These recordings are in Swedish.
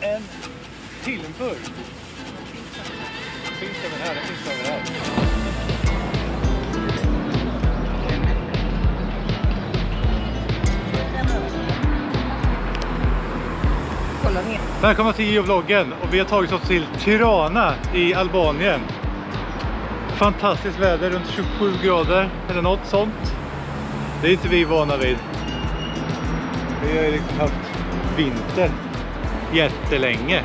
en filmburk. Finns det här? Det finns överallt. Välkomna till geovloggen och vi har tagit oss till Tirana i Albanien. Fantastiskt väder, runt 27 grader eller något sånt. Det är inte vi vana vid. Vi har ju haft vinter jättelänge.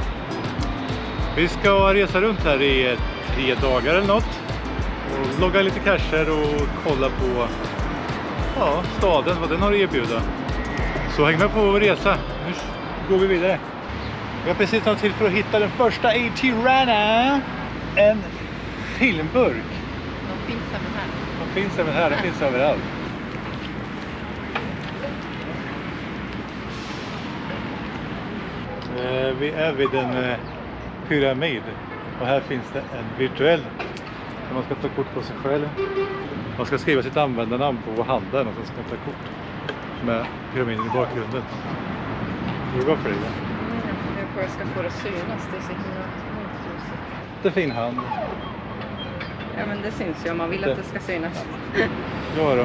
Vi ska resa runt här i 3 dagar eller något. Och logga lite cacher och kolla på staden, vad den har att erbjuda. Så häng med på vår resa. Nu går vi vidare. Vi har precis tagit till för att hitta den första i Tirana. En filmburk. De finns även här. De finns även här, de finns överallt. Vi är vid en pyramid. Och här finns det en virtuell. Där man ska ta kort på sig själv. Man ska skriva sitt användarnamn på handen och sen ska man ta kort med pyramiden i bakgrunden. Det går för det. Jag ska få det synas, det är så himla jättefin hand. Ja, men det syns ju om man vill att det ska synas. Ja då.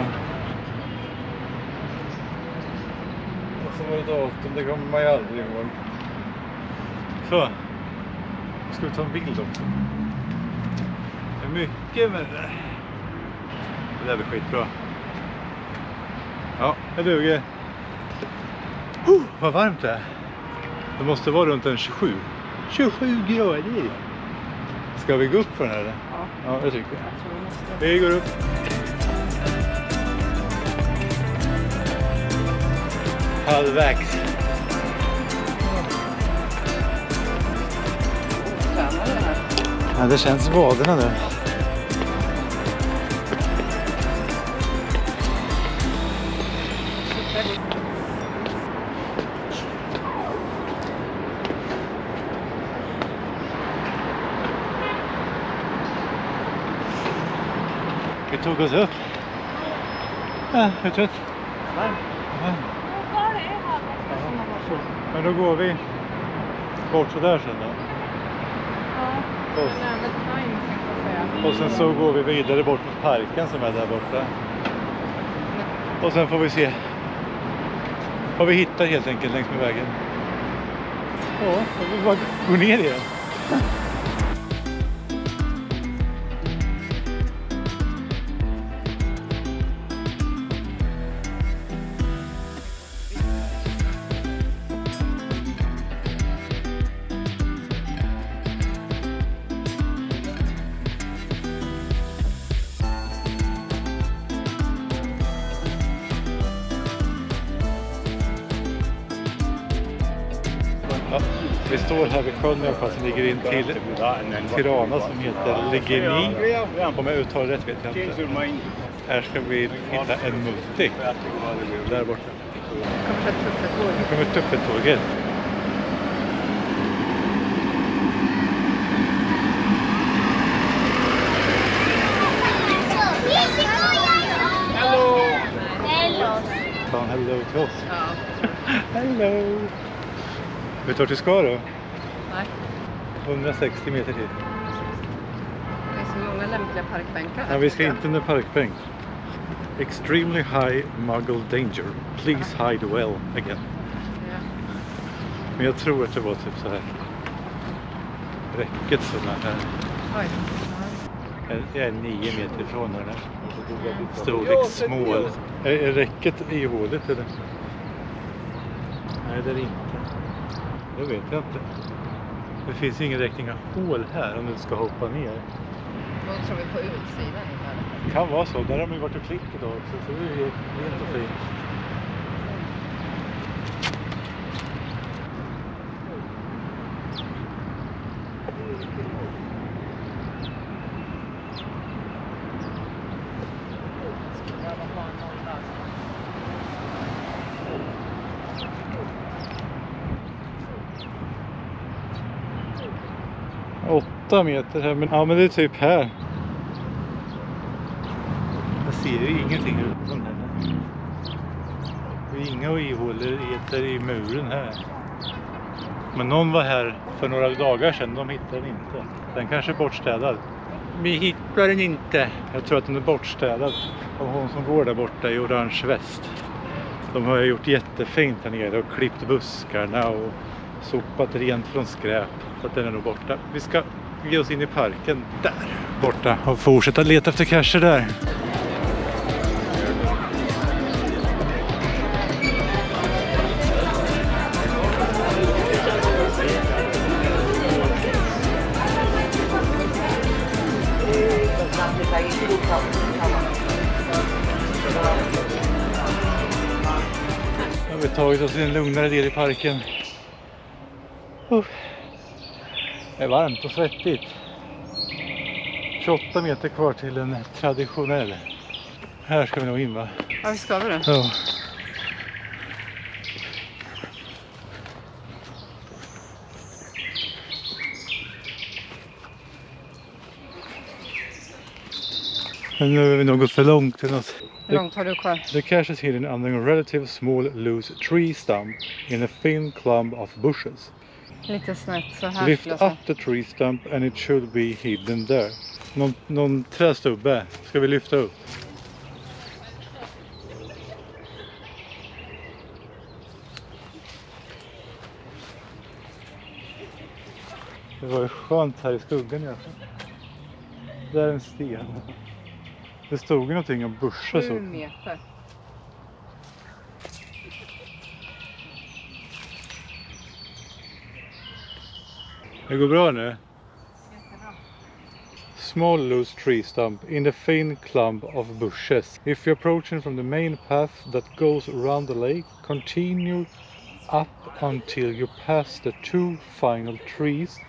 Och så var det datum, det kommer man ju aldrig ihåg. Så. Ska vi ta en bild också? Det är mycket med det. Det där blir skitbra. Ja, det duger. Vad varmt det är. Det måste vara runt en 27 grader. Ska vi gå upp för den här eller? Ja, jag tycker det. Vi går upp. Halvvägs. Ja, det känns vaderna nu. Vi tog oss upp. Ja, hur trött? Varmt. Men då går vi bort så där sen då. Och sen så går vi vidare bort mot parken som är där borta. Och sen får vi se vad vi hittar helt enkelt längs med vägen. Ja, då vi bara gå ner igen. Vi står här vid sjön i alla fall som ligger in till Tirana som heter Legeni. Om jag uttalar rätt vet jag inte. Här ska vi hitta en multi. Där borta. Nu kommer tuffetåget. Hello! Ta en hello till oss. Ja. Hello! Vet du vart du ska då? Nej. 160 meter till. Det är så många lämpliga parkbänkar. Ja, vi ska inte under parkbänk. Extremely high muggle danger. Please hide well again. Ja. Men jag tror att det var typ så här. Räcket som är här. Oj. Jag är 9 meter ifrån den här. Storlek small. Är räcket i hålet eller? Nej, det är det inte. Det vet jag inte. Det finns ingen räckning av hål här om du ska hoppa ner. Då tror vi på utsidan. Det kan vara så. Där har man ju varit och klickat idag också. Så det är ju helt och fint. Åtta meter här, men ja, men det är typ här. Jag ser ju ingenting ut som den här. Det är inga ihåligheter i muren här. Men någon var här för några dagar sedan, de hittade den inte. Den kanske är bortstädad. Vi hittar den inte. Jag tror att den är bortstädad av hon som går där borta i orange väst. De har gjort jättefint här nere och klippt buskarna och sopat rent från skräp. Så att den är nog borta. Vi ska ge oss in i parken där borta och fortsätta leta efter cacher där. Nu har vi tagit oss till en lugnare del i parken. Det är varmt och svettigt. 28 meter kvar till en traditionell. Här ska vi nog in, va? Ja, vi ska det. Ja. Men nu har vi nog gått för långt till något. Hur långt har du kvar? The cache is hidden under a relatively small loose tree stump in a thin clump of bushes. Lite snett så här. Lift up the tree stump and it should be hidden there. Någon trästubbe ska vi lyfta upp. Det var ju skönt här i skuggan i alla fall. Där är en sten. Det stod ju någonting om busher så. 7 meter. Det går bra nu. Small loose tree stump in a thin clump of bushes. If you're approaching from the main path that goes around the lake, continue up until you pass the 2 final trees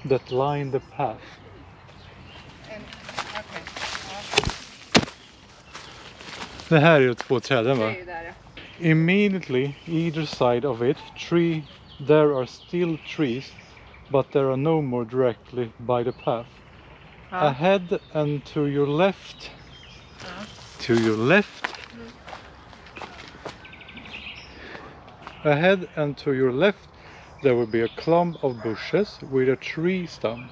that line the path. Det här är ju 2 träden, va? Det är ju där, ja. Immediately either side of it, there are still trees, but there are no more directly by the path. Ja. Ahead and to your left. To your left. Ahead and to your left there will be a clump of bushes with a tree stump.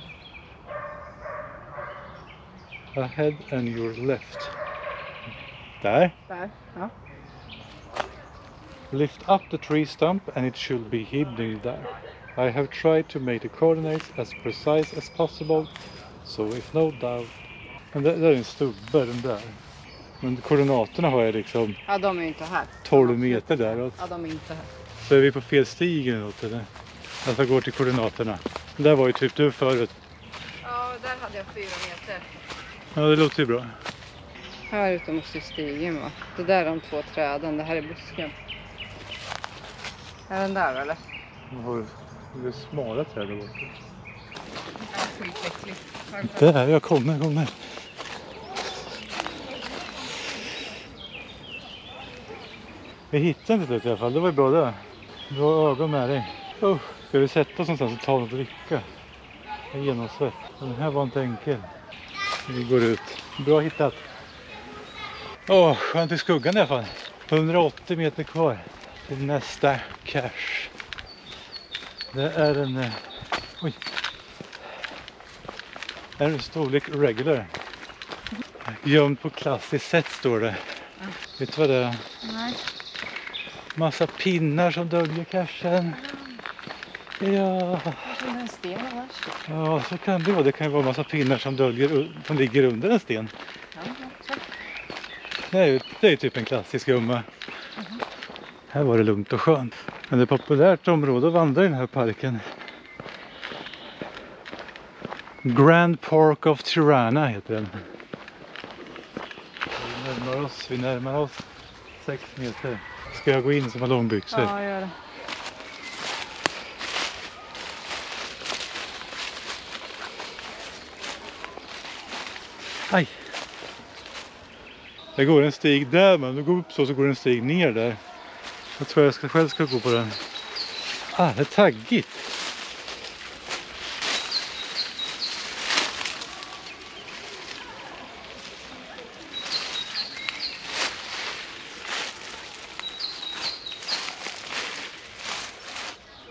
Ahead and your left. Där. Där, ja. Lift up the tree stump and it should be hidden there. I have tried to make the coordinates as precise as possible, so if no doubt. Men det är en stubbe, den där. Men koordinaterna har jag liksom Ja, de är ju inte här. 12 meter däråt. Ja, de är inte här. Så är vi på fel stig eller något, eller? Alltså går till koordinaterna. Där var ju typ du förut. Ja, där hade jag 4 meter. Ja, det låter ju bra. Här ute måste ju stigen, va? Det där är de 2 träden, det här är busken. Är den där, eller? Det är smala träd där borta. Ja, skitäckligt. Där, jag kommer. Vi hittade inte slut i alla fall, det var ju bra det. Du har ögon med dig. Ska vi sätta oss någonstans och ta något att dricka? Jag är genomsvett. Den här var inte enkel. Vi går ut. Bra hittat. Skönt i skuggan i alla fall. 180 meter kvar till nästa cache. Det är en... Oj. Det är en storlek regular. Gömd på klassiskt sätt står det. Vet du vad det är? Nej. Massa pinnar som döljer cachen. Ja. Det är en sten annars. Ja, så kan det vara. Det kan ju vara massa pinnar som ligger under en sten. Ja, exakt. Det är ju typ en klassisk gömma. Här var det lugnt och skönt. Men det är ett populärt område att vandra i den här parken. Grand Park of Tirana heter den. Vi närmar oss 6 meter. Ska jag gå in som har långbyxor? Ja, gör det. Aj! Det går en stig där, men du går upp så går en stig ner där. Jag tror jag själv ska gå på den. Det är taggigt.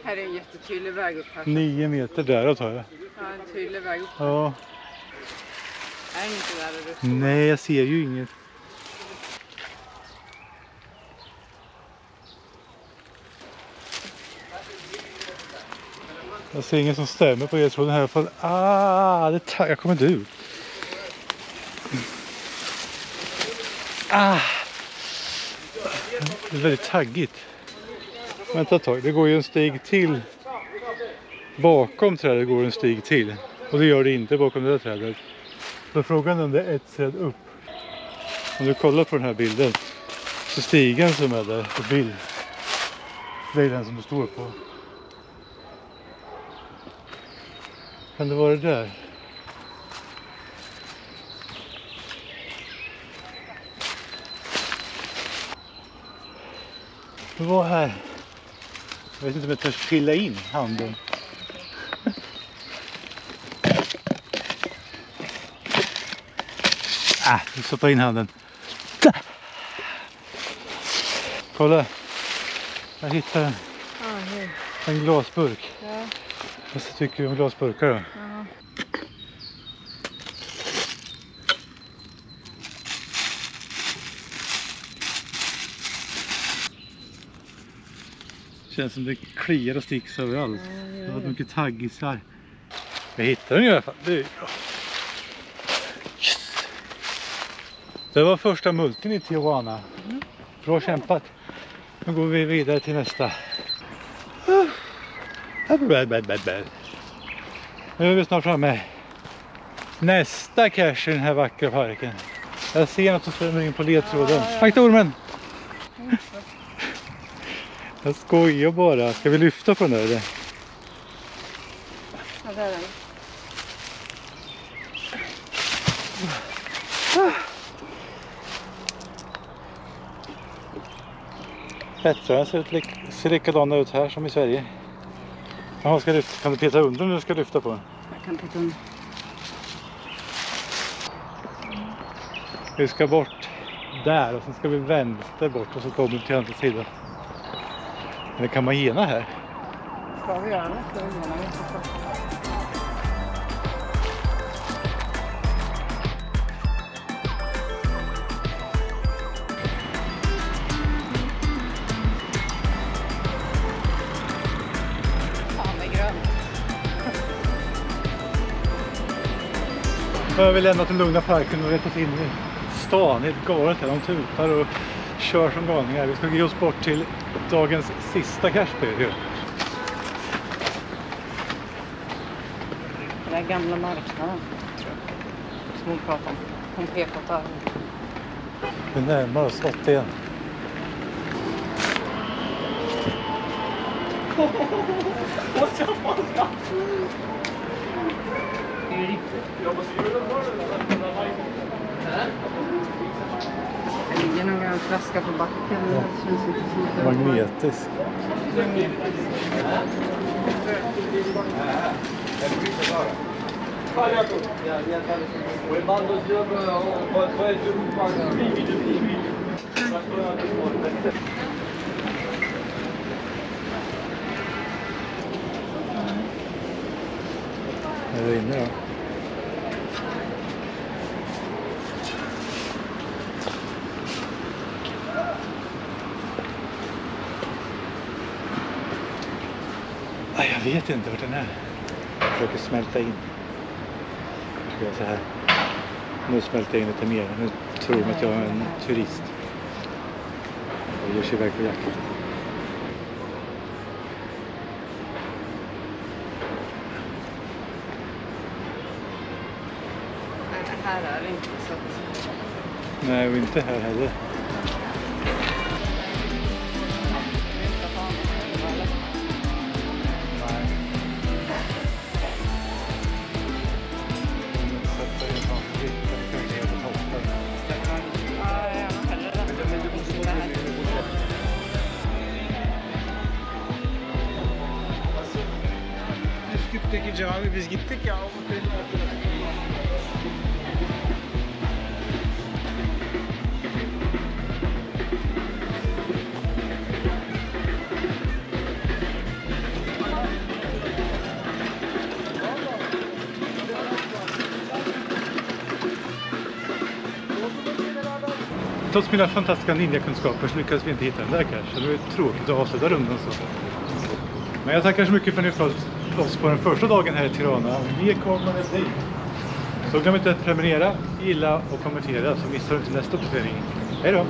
Här är en jättetydlig väg upp här. 9 meter däråt har jag. Ja, en tydlig väg upp. Ja. Är den inte där du står? Nej, jag ser ju inget. Jag ser ingen som stämmer på eltråden här i alla fall. Jag kommer inte ut. Det är väldigt taggigt. Vänta ett tag, det går ju en stig till. Bakom trädet går en stig till. Och det gör det inte bakom det där trädet. Så frågan är om det är ett träd upp. Om du kollar på den här bilden. Så stigen som är där på bild. Det är den som du står på. Kan det vara det där? Det var här. Jag vet inte om jag törs trilla in handen. Vi stoppar in handen. Kolla. Jag hittar en glasburk. Ja. Vad tycker du om glasburkar då? Ja. Känns som det kliar och sticks överallt. Det var mycket taggisar. Jag hittar den i alla fall. Det är bra. Yes. Det var första multin i Tijuana. Bra kämpat. Nu går vi vidare till nästa. Nu är vi snart framme. Nästa cache i den här vackra parken. Jag ser något som svämmar in på ledtråden. Akta ormen! Jag skojar bara. Ska vi lyfta på den där eller? Ja, där är den. Bättre, ser likadana ut här som i Sverige. Jaha, kan du peta under när du ska lyfta på den? Jag kan peta under. Vi ska bort där och sen ska vi vänster bort och så kommer vi till andra sidan. Eller kan man gena här? Ska vi göra det? Ska vi gena det? Fan, det är grönt. Nu har vi lämnat den lugna parken och rätt oss in i stan. Helt galet här. De tutar och kör som galningar. Vi ska ge oss bort till dagens sista cashperiod. Den där gamla marknaden, tror jag. Som hon pratar om. Hon pekar där. Vi närmar oss 81. Det ligger någon gammal flaska på backen. Det känns inte som att det var Magnetisk. Är det inne då? Jag vet inte vart den är. Jag försöker smälta in. Jag ska göra så här. Nu smälter jag in lite mer. Nu tror de att jag är en turist. Jag ger sig iväg på jakt. Här är det inte så att... Nej, och inte här heller. Üsküp'teki cami biz gittik ya. Trots mina fantastiska ninja-kunskaper så lyckades vi inte hitta den där cachen. Det var tråkigt att avsluta rundan så. Men jag tackar så mycket för att ni följt oss på den första dagen här i Tirana. Mer kommer det dit. Så glöm inte att prenumerera, gilla och kommentera så missar du inte nästa uppdatering. Hej då!